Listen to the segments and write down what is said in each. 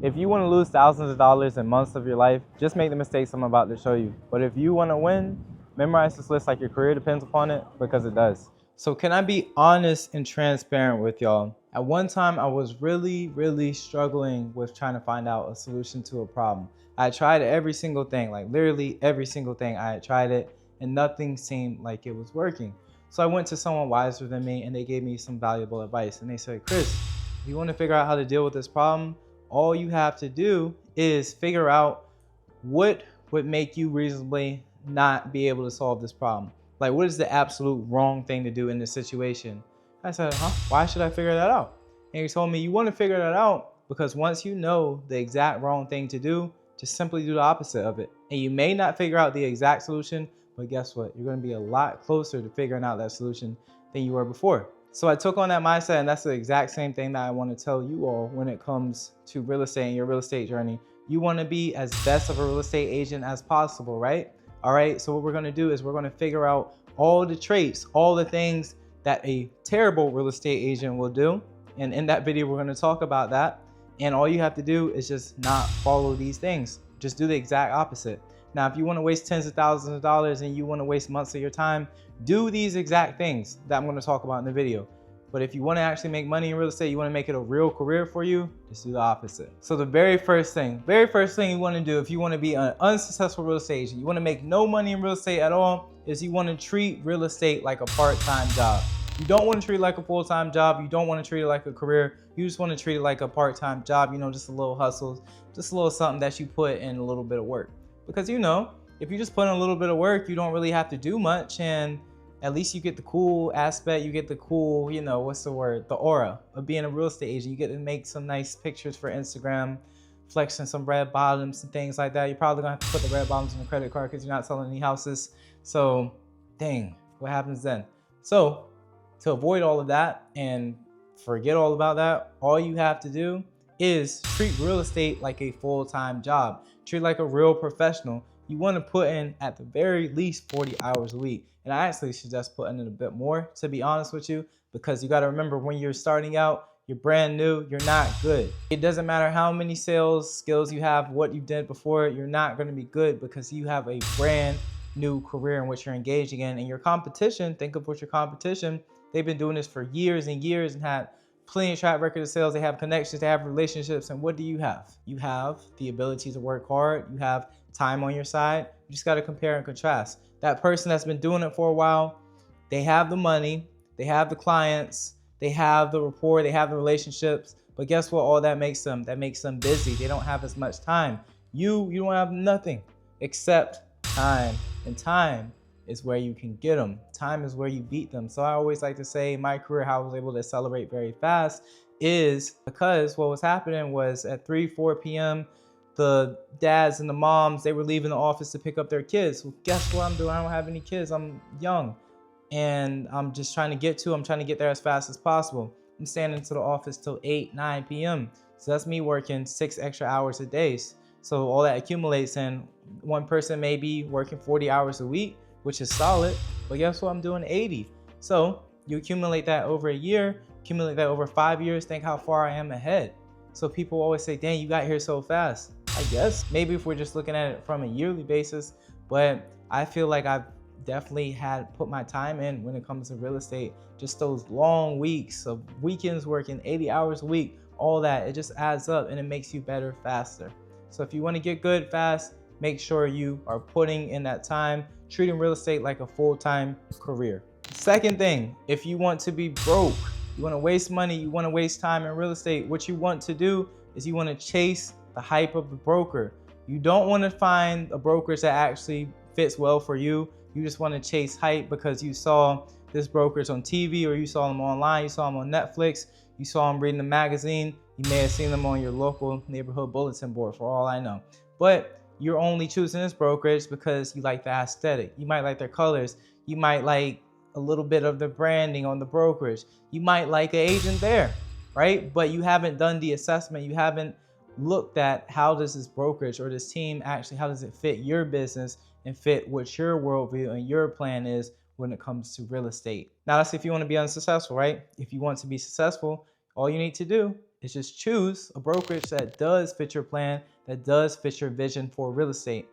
If you want to lose thousands of dollars in months of your life, just make the mistakes I'm about to show you. But if you want to win, memorize this list like your career depends upon it, because it does. So can I be honest and transparent with y'all? At one time, I was really struggling with trying to find out a solution to a problem. I tried every single thing, like literally every single thing. I had tried it and nothing seemed like it was working. So I went to someone wiser than me and they gave me some valuable advice. And they said, Chris, if you want to figure out how to deal with this problem, all you have to do is figure out what would make you reasonably not be able to solve this problem. Like, what is the absolute wrong thing to do in this situation? I said, why should I figure that out? And he told me, you want to figure that out because once you know the exact wrong thing to do, just simply do the opposite of it. And you may not figure out the exact solution, but guess what? You're going to be a lot closer to figuring out that solution than you were before. So I took on that mindset, and that's the exact same thing that I want to tell you all when it comes to real estate and your real estate journey. You want to be as best of a real estate agent as possible, right? All right, so what we're going to do is we're going to figure out all the traits, all the things that a terrible real estate agent will do. And in that video, we're going to talk about that. And all you have to do is just not follow these things. Just do the exact opposite. Now, if you want to waste tens of thousands of dollars and you want to waste months of your time, do these exact things that I'm going to talk about in the video. But if you want to actually make money in real estate, you want to make it a real career for you, just do the opposite. So the very first thing you want to do if you want to be an unsuccessful real estate agent, you want to make no money in real estate at all, is you want to treat real estate like a part-time job. You don't want to treat it like a full-time job. You don't want to treat it like a career. You just want to treat it like a part-time job, just a little hustle, just a little something that you put in a little bit of work. Because if you just put in a little bit of work, you don't really have to do much, and at least you get the cool aspect, you get the cool, the aura of being a real estate agent. You get to make some nice pictures for Instagram, flexing some red bottoms and things like that. You're probably gonna have to put the red bottoms on the credit card because you're not selling any houses. So, dang, what happens then? So, to avoid all of that and forget all about that, all you have to do is treat real estate like a full-time job. Treat it like a real professional. You want to put in at the very least 40 hours a week. And I actually suggest putting in a bit more, to be honest with you, because you got to remember, when you're starting out, you're brand new, you're not good. It doesn't matter how many sales skills you have, what you did before, you're not going to be good because you have a brand new career in which you're engaging in. And your competition, think of what your competition, they've been doing this for years and years and had plenty of track record of sales. They have connections, they have relationships. And what do you have? You have the ability to work hard. You have time on your side. You just got to compare and contrast. That person that's been doing it for a while, they have the money, they have the clients, they have the rapport, they have the relationships. But guess what? All that makes them busy. They don't have as much time. You don't have nothing except time. And time is where you can get them. Time is where you beat them. So I always like to say my career, how I was able to accelerate very fast, is because what was happening was at 3-4 p.m., the dads and the moms, they were leaving the office to pick up their kids. Well, guess what I'm doing? I don't have any kids. I'm young. And I'm trying to get there as fast as possible. I'm staying into the office till 8-9 p.m. So that's me working 6 extra hours a day. So all that accumulates, and one person may be working 40 hours a week, which is solid. But guess what? I'm doing 80. So you accumulate that over a year, accumulate that over 5 years, think how far I am ahead. So people always say, dang, you got here so fast. I guess maybe if we're just looking at it from a yearly basis, but I feel like I've definitely had put my time in when it comes to real estate. Just those long weeks of weekends working 80 hours a week, all that, it just adds up and it makes you better faster. So if you want to get good fast, make sure you are putting in that time, treating real estate like a full-time career. Second thing, if you want to be broke, you want to waste money, you want to waste time in real estate, what you want to do is you want to chase the hype of the broker. You don't want to find a brokerage that actually fits well for you. You just want to chase hype because you saw this brokerage on TV, or you saw them online, you saw them on Netflix, you saw them reading the magazine, you may have seen them on your local neighborhood bulletin board, for all I know. But you're only choosing this brokerage because you like the aesthetic. You might like their colors. You might like a little bit of the branding on the brokerage. You might like an agent there, right? But you haven't done the assessment. You haven't looked at how does this brokerage or this team actually, how does it fit your business and fit what your worldview and your plan is when it comes to real estate. Now that's if you want to be unsuccessful, right? If you want to be successful, all you need to do is just choose a brokerage that does fit your plan, that does fit your vision for real estate.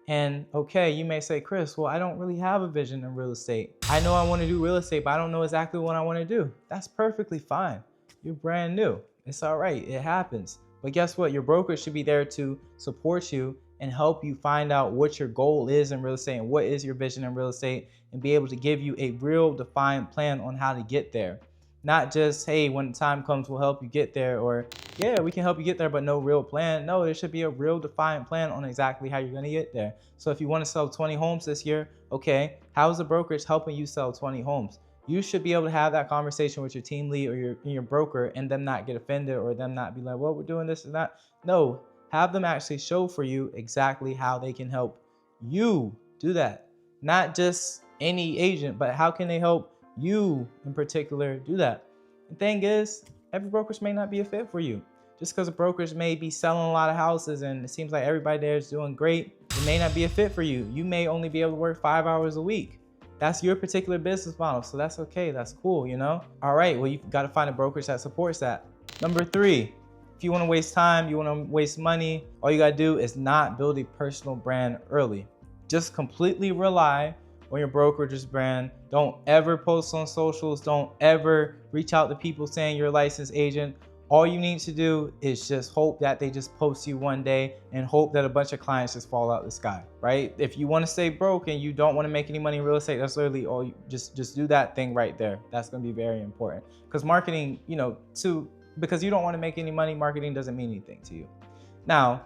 And okay, you may say, Chris, well, I don't really have a vision in real estate. I know I want to do real estate, but I don't know exactly what I want to do. That's perfectly fine. You're brand new. It's all right. It happens. But guess what? Your broker should be there to support you and help you find out what your goal is in real estate and what is your vision in real estate, and be able to give you a real defined plan on how to get there. Not just, hey, when the time comes, we'll help you get there, or yeah, we can help you get there, but no real plan. No, there should be a real defined plan on exactly how you're going to get there. So if you want to sell 20 homes this year, okay, how is the brokerage helping you sell 20 homes? You should be able to have that conversation with your team lead or your broker, and them not get offended, or them not be like, well, we're doing this and that. No, have them actually show for you exactly how they can help you do that. Not just any agent, but how can they help you in particular do that. The thing is, every brokerage may not be a fit for you. Just because a brokerage may be selling a lot of houses and it seems like everybody there is doing great, it may not be a fit for you. You may only be able to work 5 hours a week. That's your particular business model, so that's okay, that's cool, you know? All right, well, you've got to find a brokerage that supports that. Number 3, if you want to waste time, you want to waste money, all you got to do is not build a personal brand early. Just completely rely on your brokerage's brand. Don't ever post on socials. Don't ever reach out to people saying you're a licensed agent. All you need to do is just hope that they just post you one day and hope that a bunch of clients just fall out the sky, right? If you want to stay broke and you don't want to make any money in real estate, that's literally all you just do that thing right there. That's going to be very important, because marketing, because you don't want to make any money, marketing doesn't mean anything to you. Now,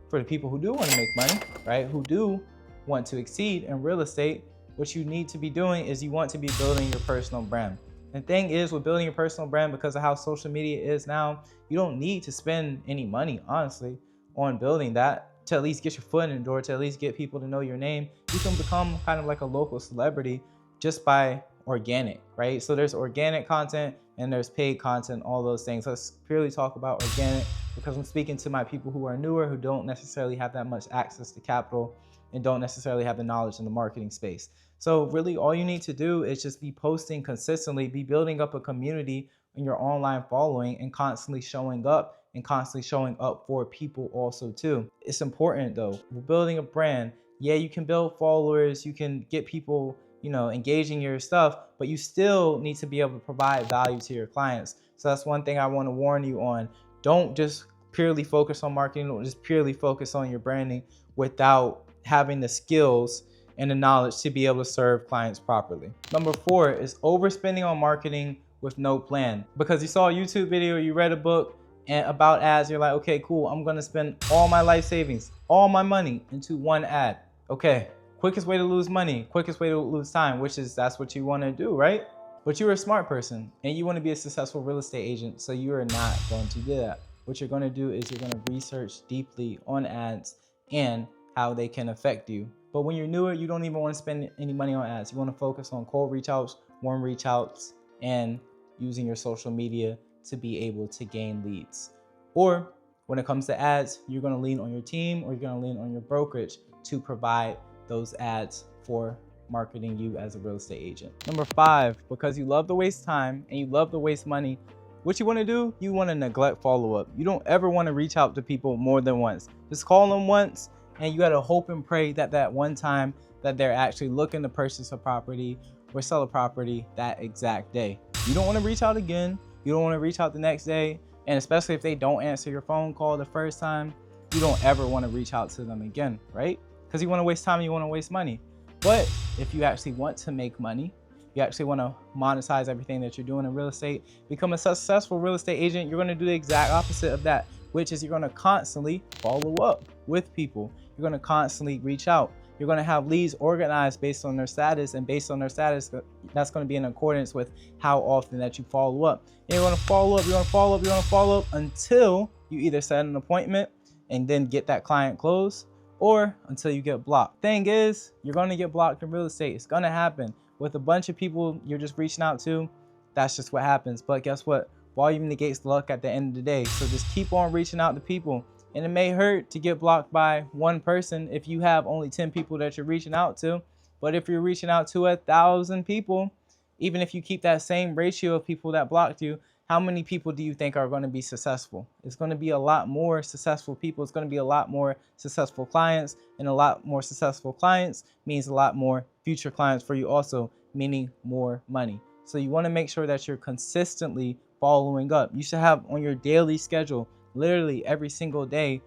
for the people who do want to make money, right, who do want to exceed in real estate, what you need to be doing is you want to be building your personal brand. And the thing is, with building your personal brand, because of how social media is now, you don't need to spend any money, honestly, on building that to at least get your foot in the door, to at least get people to know your name. You can become kind of like a local celebrity just by organic, right? So there's organic content and there's paid content, all those things. Let's purely talk about organic, because I'm speaking to my people who are newer, who don't necessarily have that much access to capital and don't necessarily have the knowledge in the marketing space. So really all you need to do is just be posting consistently, be building up a community in your online following, and constantly showing up for people also too. It's important though. We're building a brand. Yeah, you can build followers, you can get people, engaging your stuff, but you still need to be able to provide value to your clients. So that's one thing I want to warn you on. Don't just purely focus on marketing, or just purely focus on your branding without having the skills and the knowledge to be able to serve clients properly. Number 4 is overspending on marketing with no plan. Because you saw a YouTube video, you read a book about ads, you're like, okay, cool, I'm gonna spend all my life savings, all my money into one ad. Okay, quickest way to lose money, quickest way to lose time, that's what you wanna do, right? But you're a smart person and you wanna be a successful real estate agent, so you are not going to do that. What you're gonna do is you're gonna research deeply on ads and how they can affect you. But when you're newer, you don't even want to spend any money on ads. You want to focus on cold reach outs, warm reach outs, and using your social media to be able to gain leads. Or when it comes to ads, you're going to lean on your team, or you're going to lean on your brokerage to provide those ads for marketing you as a real estate agent. Number 5, because you love to waste time and you love to waste money, what you want to do, you want to neglect follow-up. You don't ever want to reach out to people more than once. Just call them once, and you got to hope and pray that one time that they're actually looking to purchase a property or sell a property that exact day. You don't want to reach out again. You don't want to reach out the next day. And especially if they don't answer your phone call the first time, you don't ever want to reach out to them again, right? Because you want to waste time and you want to waste money. But if you actually want to make money, you actually want to monetize everything that you're doing in real estate, become a successful real estate agent, you're going to do the exact opposite of that, which is you're going to constantly follow up with people. You're going to constantly reach out. You're going to have leads organized based on their status, and based on their status, that's going to be in accordance with how often that you follow up. And you're going to follow up, you're going to follow up, you're going to follow up until you either set an appointment and then get that client closed, or until you get blocked. Thing is, you're going to get blocked in real estate. It's going to happen with a bunch of people you're just reaching out to. That's just what happens. But guess what? Volume negates luck at the end of the day. So just keep on reaching out to people. And it may hurt to get blocked by one person if you have only 10 people that you're reaching out to. But if you're reaching out to 1,000 people, even if you keep that same ratio of people that blocked you, how many people do you think are going to be successful? It's going to be a lot more successful people. It's going to be a lot more successful clients, and a lot more successful clients means a lot more future clients for you also, meaning more money. So you want to make sure that you're consistently following up. You should have on your daily schedule, literally every single day,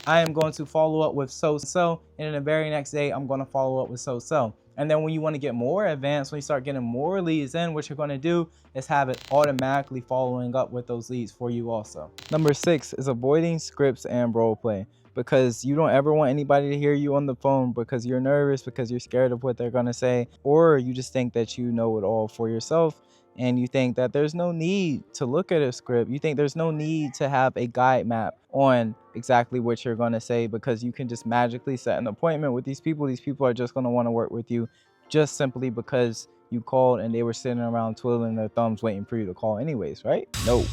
I am going to follow up with so-so, and then the very next day, I'm going to follow up with so-so. And then when you want to get more advanced, when you start getting more leads in, what you're going to do is have it automatically following up with those leads for you also. Number 6 is avoiding scripts and role play, because you don't ever want anybody to hear you on the phone because you're nervous, because you're scared of what they're going to say, or you just think that you know it all for yourself. And you think that there's no need to look at a script. You think there's no need to have a guide map on exactly what you're going to say, because you can just magically set an appointment with these people. These people are just going to want to work with you just simply because you called and they were sitting around twiddling their thumbs waiting for you to call anyways, right? No.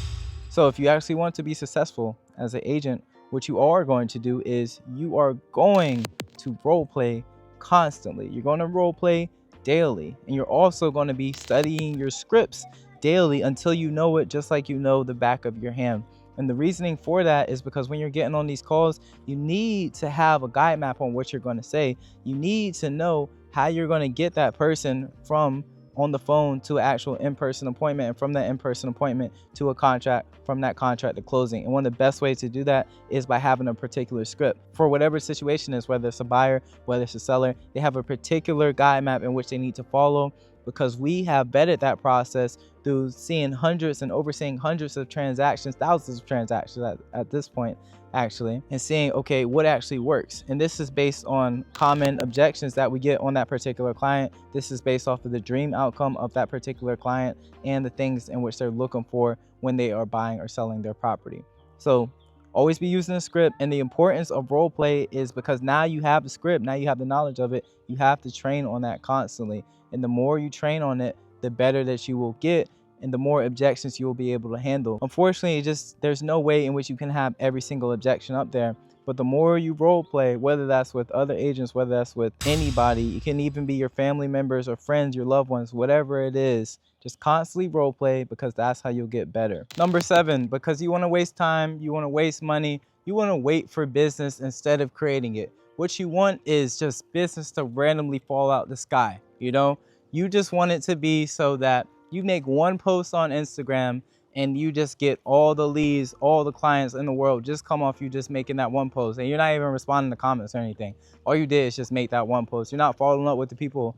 So if you actually want to be successful as an agent, what you are going to do is you are going to role play constantly. You're going to role play daily, and you're also going to be studying your scripts daily until you know it just like you know the back of your hand. And the reasoning for that is because when you're getting on these calls, you need to have a guide map on what you're going to say. You need to know how you're going to get that person from on the phone to an actual in-person appointment, and from that in-person appointment to a contract, from that contract to closing. And one of the best ways to do that is by having a particular script for whatever situation is, whether it's a buyer, whether it's a seller. They have a particular guide map in which they need to follow, because we have vetted that process through seeing hundreds and overseeing hundreds of transactions, thousands of transactions at this point actually, and seeing, okay, what actually works. And this is based on common objections that we get on that particular client. This is based off of the dream outcome of that particular client and the things in which they're looking for when they are buying or selling their property. So always be using a script. And the importance of role play is because now you have the script, now you have the knowledge of it, you have to train on that constantly. And the more you train on it, the better that you will get, and the more objections you will be able to handle. Unfortunately, there's no way in which you can have every single objection up there. But the more you role play, whether that's with other agents, whether that's with anybody, it can even be your family members or friends, your loved ones, whatever it is, just constantly role play, because that's how you'll get better. Number 7, because you want to waste time, you want to waste money, you want to wait for business instead of creating it. What you want is just business to randomly fall out the sky. You just want it to be so that you make one post on Instagram and you just get all the leads, all the clients in the world just come off you just making that one post, and you're not even responding to comments or anything. All you did is just make that one post. You're not following up with the people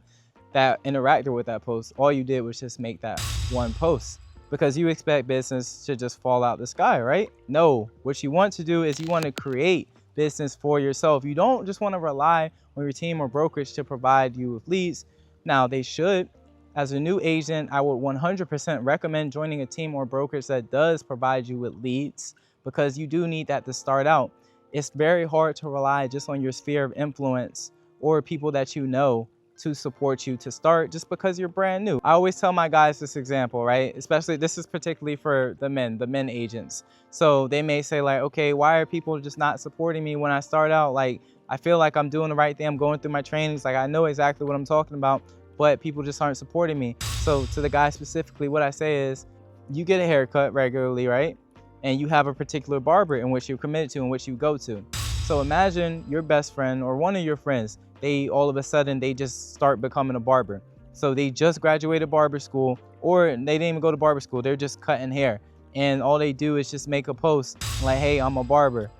that interacted with that post. All you did was just make that one post, because you expect business to just fall out the sky, right? No, what you want to do is you want to create business for yourself. You don't just want to rely on your team or brokerage to provide you with leads. Now, they should. As a new agent, I would 100% recommend joining a team or brokerage that does provide you with leads, because you do need that to start out. It's very hard to rely just on your sphere of influence or people that you know to support you to start, just because you're brand new. I always tell my guys this example, right? Especially, this is particularly for the men agents. So they may say like, okay, why are people just not supporting me when I start out? Like, I feel like I'm doing the right thing. I'm going through my trainings. Like, I know exactly what I'm talking about, but people just aren't supporting me. So to the guy specifically, what I say is, you get a haircut regularly, right? And you have a particular barber in which you're committed to, in which you go to. So imagine your best friend or one of your friends, all of a sudden they just start becoming a barber. So they just graduated barber school, or they didn't even go to barber school, they're just cutting hair. And all they do is just make a post like, hey, I'm a barber.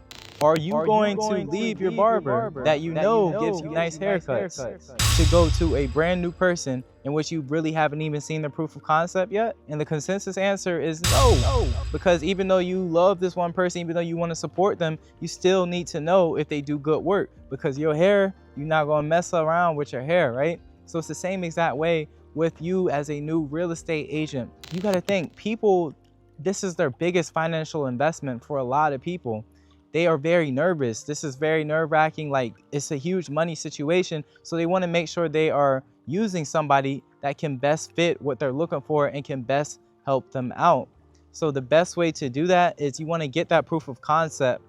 Are you going to leave your barber that you know gives you nice haircuts to go to a brand new person in which you really haven't even seen the proof of concept yet? And the consensus answer is no. Because even though you love this one person, even though you want to support them, you still need to know if they do good work, because your hair, you're not going to mess around with your hair, right? So it's the same exact way with you as a new real estate agent. You got to think, people, this is their biggest financial investment for a lot of people. They are very nervous. This is very nerve-wracking. Like, it's a huge money situation. So they want to make sure they are using somebody that can best fit what they're looking for and can best help them out. So the best way to do that is you want to get that proof of concept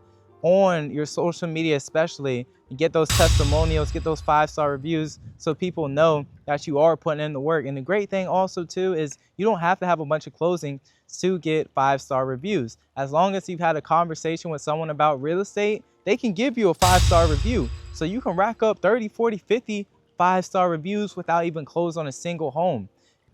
on your social media especially, and get those testimonials, get those 5-star reviews so people know that you are putting in the work. And the great thing also too is you don't have to have a bunch of closings to get 5-star reviews. As long as you've had a conversation with someone about real estate, they can give you a 5-star review. So you can rack up 30, 40, 50 5-star reviews without even closing on a single home.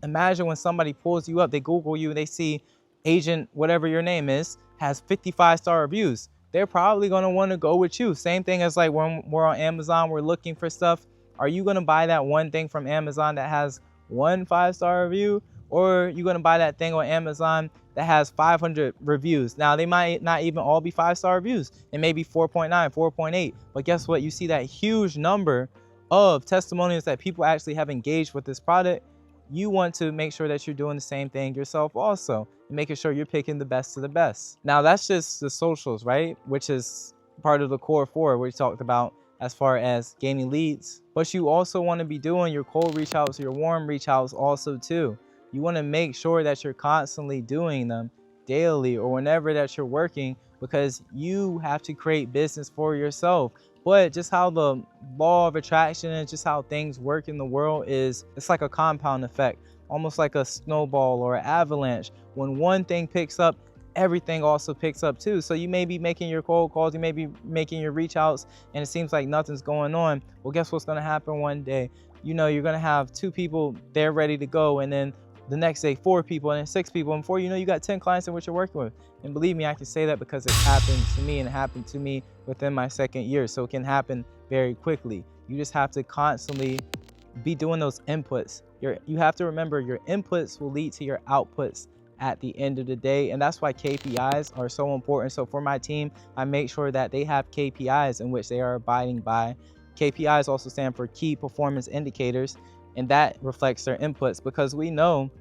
Imagine when somebody pulls you up, they Google you, they see agent, whatever your name is, has 55-star reviews. They're probably gonna wanna go with you. Same thing as like when we're on Amazon, we're looking for stuff. Are you gonna buy that one thing from Amazon that has 1 5-star review? Or are you gonna buy that thing on Amazon that has 500 reviews? Now, they might not even all be 5-star reviews. It may be 4.9, 4.8. But guess what? You see that huge number of testimonials that people actually have engaged with this product. You want to make sure that you're doing the same thing yourself also, and making sure you're picking the best of the best. Now, that's just the socials, right? Which is part of the core 4 we talked about as far as gaining leads. But you also want to be doing your cold reach outs, your warm reach outs also too. You want to make sure that you're constantly doing them daily or whenever that you're working, because you have to create business for yourself. But just how the law of attraction and just how things work in the world is, it's like a compound effect, almost like a snowball or an avalanche. When one thing picks up, everything also picks up too. So you may be making your cold calls, you may be making your reach outs, and it seems like nothing's going on. Well, guess what's going to happen one day? You know, you're going to have 2 people, they're ready to go, and then the next day 4 people, and then 6 people, and before you know, you got 10 clients in which you're working with. And believe me, I can say that because it happened to me, and it happened to me within my 2nd year. So it can happen very quickly. You just have to constantly be doing those inputs. You have to remember your inputs will lead to your outputs at the end of the day, and that's why KPIs are so important. So for my team, I make sure that they have KPIs in which they are abiding by. KPIs also stand for key performance indicators, and that reflects their inputs, because we know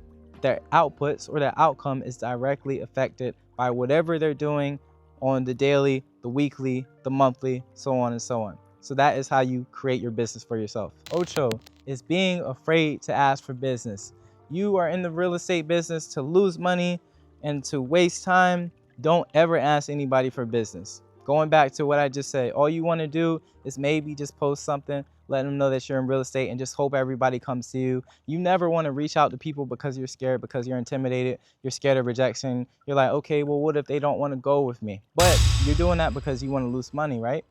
their outputs or their outcome is directly affected by whatever they're doing on the daily, the weekly, the monthly, so on and so on. So that is how you create your business for yourself. Ocho is being afraid to ask for business. You are in the real estate business to lose money and to waste time. Don't ever ask anybody for business. Going back to what I just said, all you want to do is maybe just post something, let them know that you're in real estate, and just hope everybody comes to you. You never want to reach out to people because you're scared, because you're intimidated, you're scared of rejection. You're like, okay, well, what if they don't want to go with me? But you're doing that because you want to lose money, right?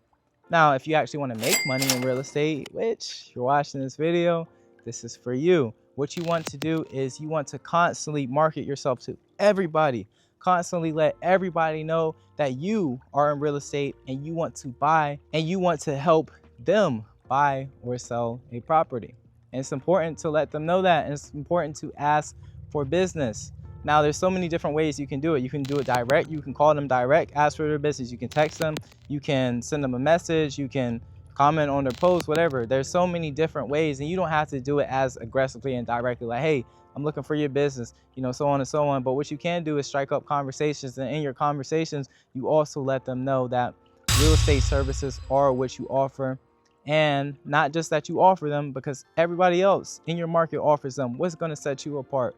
Now, if you actually want to make money in real estate, which you're watching this video, this is for you. What you want to do is you want to constantly market yourself to everybody. Constantly let everybody know that you are in real estate and you want to buy and you want to help them buy or sell a property. And it's important to let them know that, and it's important to ask for business. Now, there's so many different ways you can do it. You can do it direct. You can call them direct, ask for their business. You can text them. You can send them a message. You can comment on their post, whatever. There's so many different ways, and you don't have to do it as aggressively and directly like, hey, I'm looking for your business, you know, so on and so on. But what you can do is strike up conversations, and in your conversations, you also let them know that real estate services are what you offer. And not just that you offer them, because everybody else in your market offers them. What's going to set you apart?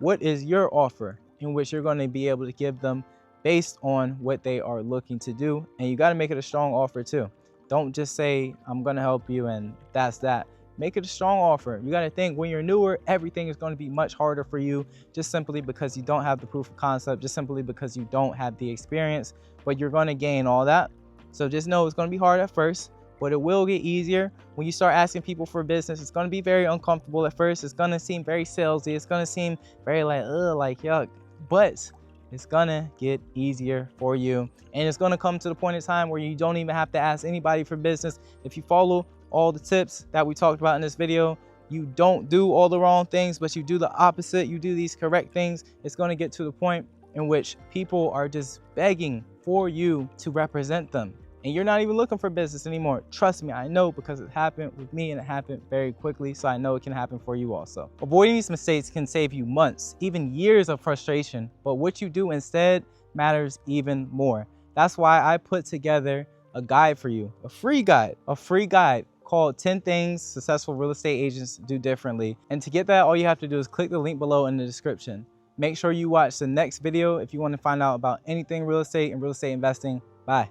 What is your offer in which you're going to be able to give them based on what they are looking to do? And you got to make it a strong offer too. Don't just say, I'm going to help you and that's that. Make it a strong offer. You got to think, when you're newer, everything is going to be much harder for you, just simply because you don't have the proof of concept, just simply because you don't have the experience, but you're going to gain all that. So just know it's going to be hard at first, but it will get easier. When you start asking people for business, it's going to be very uncomfortable at first. It's going to seem very salesy. It's going to seem very like yuck, but it's gonna get easier for you. And it's gonna come to the point in time where you don't even have to ask anybody for business. If you follow all the tips that we talked about in this video, you don't do all the wrong things, but you do the opposite. You do these correct things. It's gonna get to the point in which people are just begging for you to represent them. And you're not even looking for business anymore. Trust me, I know, because it happened with me and it happened very quickly. So I know it can happen for you also. Avoiding these mistakes can save you months, even years of frustration. But what you do instead matters even more. That's why I put together a guide for you, a free guide called 10 Things Successful Real Estate Agents Do Differently. And to get that, all you have to do is click the link below in the description. Make sure you watch the next video if you want to find out about anything real estate and real estate investing. Bye.